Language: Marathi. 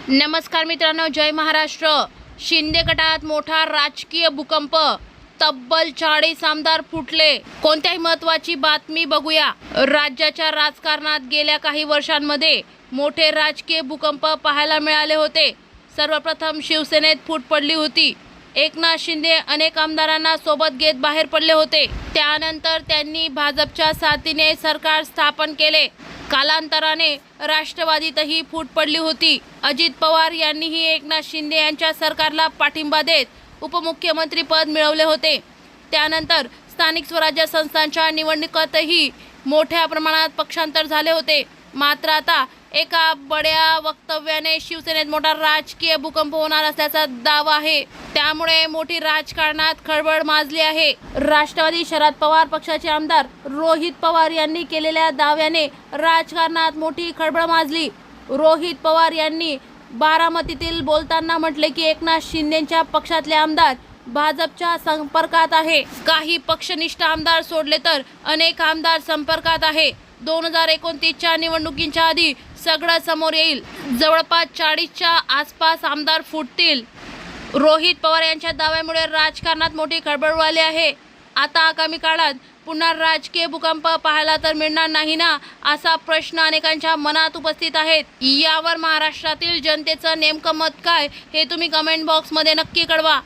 नमस्कार मित्रांनो, जय महाराष्ट्र। शिंदे गटात मोठा राजकीय भूकंप, तब्बल 40 आमदार फुटले। कोणत्याही महत्त्वाची बातमी बघूया। राज्याच्या राजकारणात गेल्या काही वर्षांमध्ये मोठे राजकीय भूकंप पाहायला मिळाले होते। सर्वप्रथम शिवसेनेत फूट पडली होती। एकनाथ शिंदे अनेक आमदारांना सोबत घेत बाहेर पडले होते। त्यानंतर त्यांनी भाजपच्या साथीने सरकार स्थापन केले। कालांतराने राष्ट्रवादीतही फूट पडली होती। अजित पवार यांनीही एकनाथ शिंदे यांच्या सरकारला पाठिंबा देत उपमुख्यमंत्री पद मिळवले होते। त्यानंतर स्थानिक स्वराज्य संस्थांच्या निवडणुकीतही मोठ्या प्रमाणात पक्षांतर झाले होते। मात्र आता एका बड्या वक्तव्याने शिवसेनेत मोठा राजकीय भूकंप होणार असल्याचा दावा आहे। त्यामुळे मोठी राजकारणात खळबळ माजली आहे। राष्ट्रवादी शरद पवार पक्षाचे आमदार रोहित पवार यांनी केलेल्या दाव्याने राजकारणात मोठी खळबळ माजली। रोहित पवार यांनी बारामतीतील बोलताना म्हटले की एकनाथ शिंदेच्या पक्षातले आमदार भाजपच्या संपर्कात आहे। काही पक्षनिष्ठ आमदार सोडले तर अनेक आमदार संपर्कात आहे। 2029च्या निवडणुकीच्या आधी सगळं समोर येईल। जवळपास 40च्या आसपास आमदार फुटतील। रोहित पवार यांच्या दाव्यामुळे राजकारणात मोठी खळबळ उडाली आहे। आता आगामी काळात पुन्हा राजकीय भूकंप पाहायला तर मिळणार नाही ना, असा प्रश्न अनेकांच्या मनात उपस्थित आहेत। यावर महाराष्ट्रातील जनतेचं नेमकं मत काय हे तुम्ही कमेंट बॉक्समध्ये नक्की कळवा।